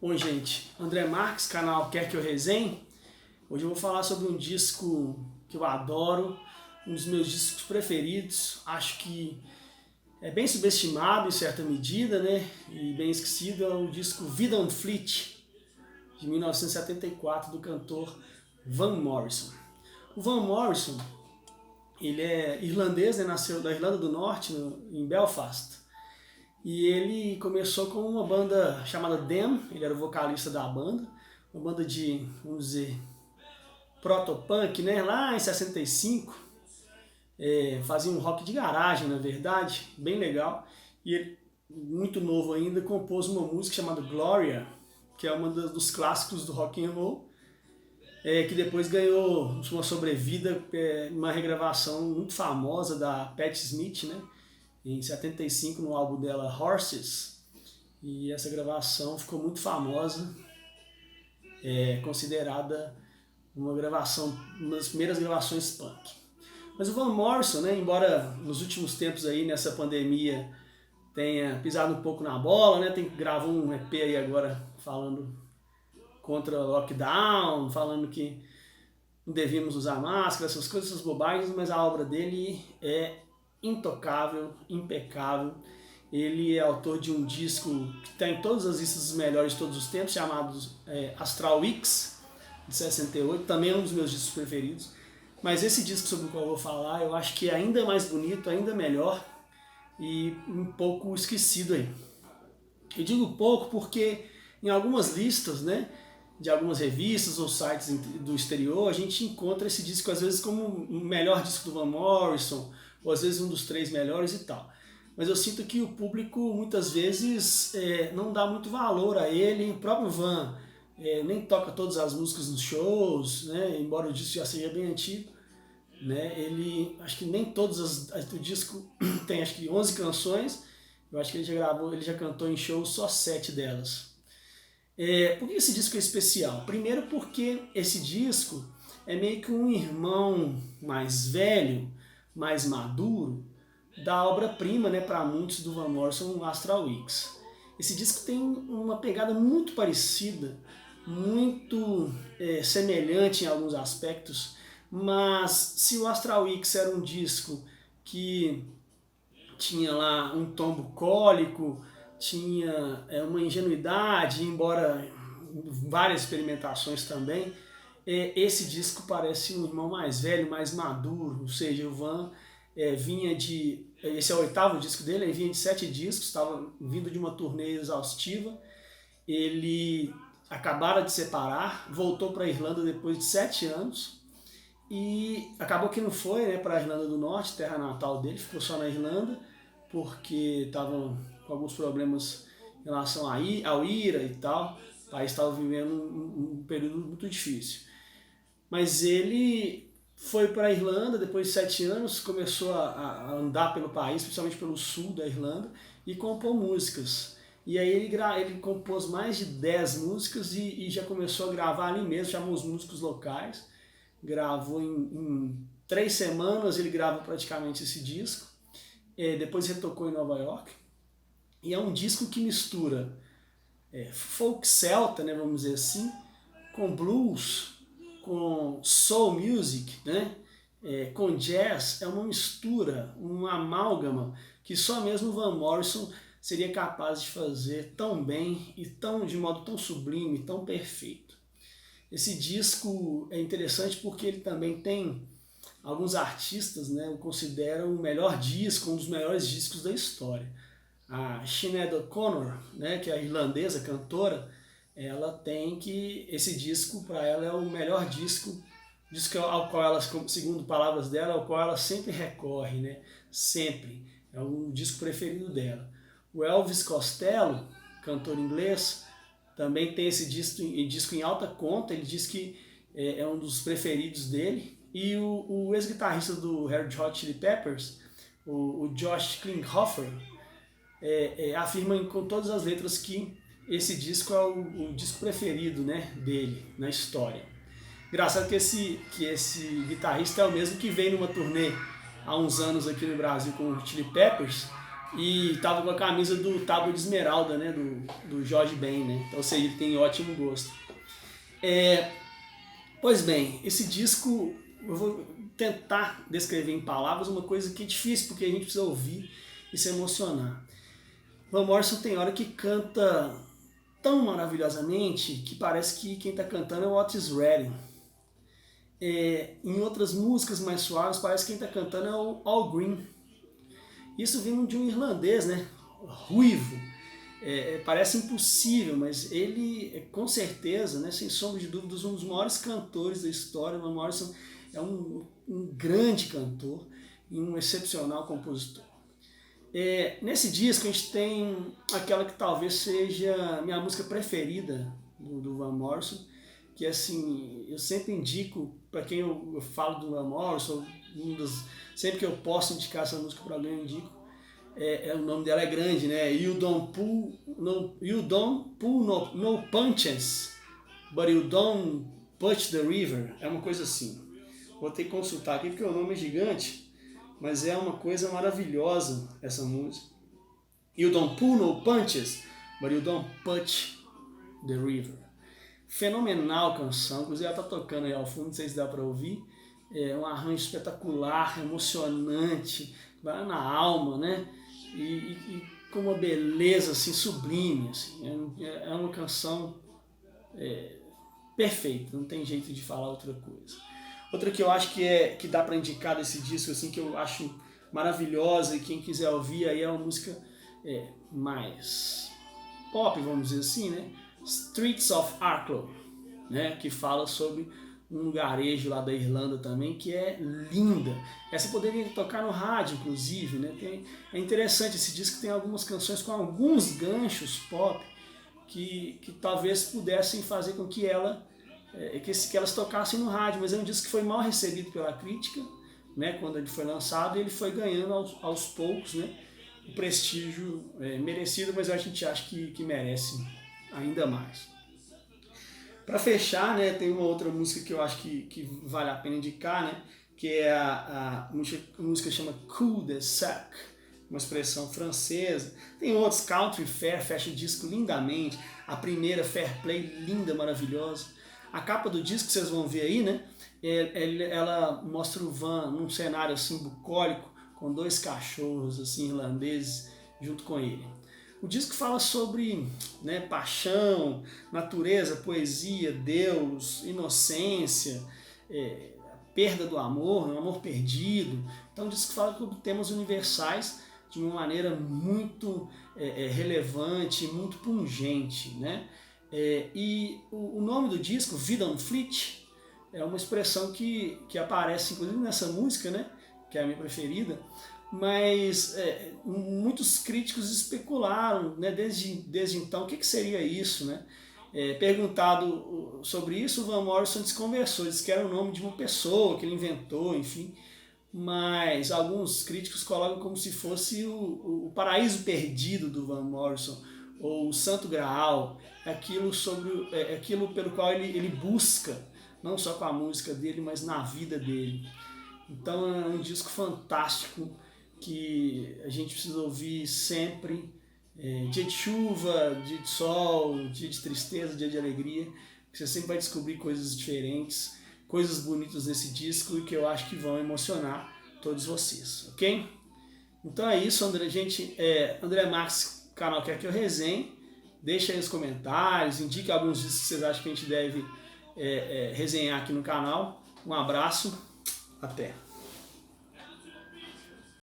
Oi gente, André Marques, canal Quer Que Eu Resenhe. Hoje eu vou falar sobre um disco que eu adoro, um dos meus discos preferidos. Acho que é bem subestimado em certa medida, né? E bem esquecido, é o disco Vida on Fleet, de 1974, do cantor Van Morrison. O Van Morrison, ele é irlandês, né? Nasceu da Irlanda do Norte, em Belfast. E ele começou com uma banda chamada Them, ele era o vocalista da banda, uma banda de, vamos dizer, protopunk, né? Lá em 65, fazia um rock de garagem, na verdade, bem legal. E ele, muito novo ainda, compôs uma música chamada Gloria, que é uma dos clássicos do rock and roll, que depois ganhou uma sobrevida, uma regravação muito famosa da Patti Smith, né? Em 75, no álbum dela Horses. E essa gravação ficou muito famosa, considerada uma das primeiras gravações punk. Mas o Van Morrison, né, embora nos últimos tempos aí, nessa pandemia, tenha pisado um pouco na bola, né, gravou um EP aí agora falando contra o lockdown, falando que não devíamos usar máscara, essas coisas, essas bobagens, mas a obra dele é intocável, impecável. Ele é autor de um disco que está em todas as listas dos melhores de todos os tempos, chamado Astral Weeks, de 68, também é um dos meus discos preferidos. Mas esse disco sobre o qual eu vou falar, eu acho que é ainda mais bonito, ainda melhor e um pouco esquecido aí. Eu digo pouco porque em algumas listas, né, de algumas revistas ou sites do exterior, a gente encontra esse disco às vezes como o melhor disco do Van Morrison, ou às vezes um dos 3 melhores e tal. Mas eu sinto que o público muitas vezes não dá muito valor a ele. O próprio Van nem toca todas as músicas nos shows, né? Embora o disco já seja bem antigo, né? Ele, acho que nem todas o disco tem acho que 11 canções. Eu acho que ele já cantou em shows só 7 delas. Por que esse disco é especial? Primeiro porque esse disco é meio que um irmão mais velho, mais maduro, da obra-prima, né, para muitos do Van Morrison, Astral Weeks. Esse disco tem uma pegada muito parecida, muito semelhante em alguns aspectos, mas se o Astral Weeks era um disco que tinha lá um tom bucólico, tinha uma ingenuidade, embora várias experimentações também, esse disco parece um irmão mais velho, mais maduro, ou seja, o Van vinha de... Esse é o 8º disco dele, ele vinha de 7 discos, estava vindo de uma turnê exaustiva, ele acabara de separar, voltou para a Irlanda depois de 7 anos, e acabou que não foi, né, para a Irlanda do Norte, terra natal dele, ficou só na Irlanda, porque estavam com alguns problemas em relação ao IRA e tal. O país estava vivendo um período muito difícil. Mas ele foi para a Irlanda, depois de 7 anos, começou a andar pelo país, principalmente pelo sul da Irlanda, e compôs músicas. E aí ele compôs mais de 10 músicas e já começou a gravar ali mesmo, chamou os músicos locais. Gravou em 3 semanas, ele grava praticamente esse disco. Depois retocou em Nova York. E é um disco que mistura folk celta, né, vamos dizer assim, com blues, com soul music, né, com jazz. É uma mistura, uma amálgama que só mesmo Van Morrison seria capaz de fazer tão bem e de modo tão sublime, tão perfeito. Esse disco é interessante porque ele também tem alguns artistas, né, o consideram o melhor disco, um dos melhores discos da história. A Sinead O'Connor, né, que é a irlandesa, cantora, ela tem que esse disco para ela é o melhor disco ao qual ela, segundo palavras dela, ao qual ela sempre recorre, né, sempre. É o disco preferido dela. O Elvis Costello, cantor inglês, também tem esse disco em alta conta, ele diz que é um dos preferidos dele. E o ex-guitarrista do Red Hot Chili Peppers, o Josh Klinghoffer, afirma com todas as letras que esse disco é o disco preferido, né, dele na história. Engraçado que esse guitarrista é o mesmo que veio numa turnê há uns anos aqui no Brasil com o Chili Peppers, e tava com a camisa do Tábua de Esmeralda, né, do Jorge Ben, né? Então, ou seja, ele tem ótimo gosto. Pois bem, esse disco eu vou tentar descrever em palavras uma coisa que é difícil, porque a gente precisa ouvir e se emocionar. Van Morrison tem hora que canta tão maravilhosamente que parece que quem está cantando é o Otis Redding. Em outras músicas mais suaves parece que quem está cantando é o Al Green. Isso vindo de um irlandês, né? Ruivo. Parece impossível, mas ele com certeza, né, sem sombra de dúvidas, um dos maiores cantores da história. Van Morrison é um grande cantor e um excepcional compositor. Nesse disco a gente tem aquela que talvez seja minha música preferida do Van Morrison, que assim, eu sempre indico para quem eu falo do Van Morrison, sempre que eu posso indicar essa música para alguém, eu indico. O nome dela é grande, né? You don't pull no punches, but you don't punch the river. É uma coisa assim. Vou ter que consultar aqui porque o nome é gigante, mas é uma coisa maravilhosa essa música. You don't pull no punches, but you don't punch the river. Fenomenal canção, inclusive ela tá tocando aí ao fundo, não sei se dá para ouvir. É um arranjo espetacular, emocionante, vai na alma, né? E com uma beleza assim, sublime. Assim. É uma canção perfeita, não tem jeito de falar outra coisa. Outra que eu acho que dá para indicar desse disco, assim, que eu acho maravilhosa, e quem quiser ouvir aí é uma música mais pop, vamos dizer assim, né? Streets of Arklow, né? Que fala sobre um lugarejo lá da Irlanda também, que é linda. Essa poderia tocar no rádio, inclusive, né? É interessante, esse disco tem algumas canções com alguns ganchos pop que talvez pudessem fazer com que elas tocassem no rádio, mas é um disco que foi mal recebido pela crítica, né? Quando ele foi lançado, ele foi ganhando aos poucos, né? O prestígio merecido, mas a gente acha que merece ainda mais. Para fechar, né, tem uma outra música que eu acho que vale a pena indicar, né, que é a música chama Cul de Sac, uma expressão francesa. Tem outros, Country Fair, fecha o disco lindamente. A primeira, Fair Play, linda, maravilhosa. A capa do disco, que vocês vão ver aí, né, ela mostra o Van num cenário assim bucólico, com 2 cachorros assim, irlandeses junto com ele. O disco fala sobre, né, paixão, natureza, poesia, Deus, inocência, perda do amor, um amor perdido. Então o disco fala sobre temas universais de uma maneira muito relevante, muito pungente, né? E o nome do disco, Vida on Fleet, é uma expressão que aparece inclusive nessa música, né, que é a minha preferida. Mas muitos críticos especularam, né, desde então o que seria isso, né? Perguntado sobre isso, o Van Morrison desconversou, disse que era o nome de uma pessoa que ele inventou, enfim. Mas alguns críticos colocam como se fosse o paraíso perdido do Van Morrison, ou o Santo Graal, aquilo pelo qual ele busca, não só com a música dele, mas na vida dele. Então é um disco fantástico, que a gente precisa ouvir sempre, dia de chuva, dia de sol, dia de tristeza, dia de alegria, que você sempre vai descobrir coisas diferentes, coisas bonitas nesse disco e que eu acho que vão emocionar todos vocês, ok? Então é isso, André. André Marques, canal Quer Que Eu Resenhe, deixa aí os comentários, indique alguns discos que vocês acham que a gente deve resenhar aqui no canal. Um abraço, até!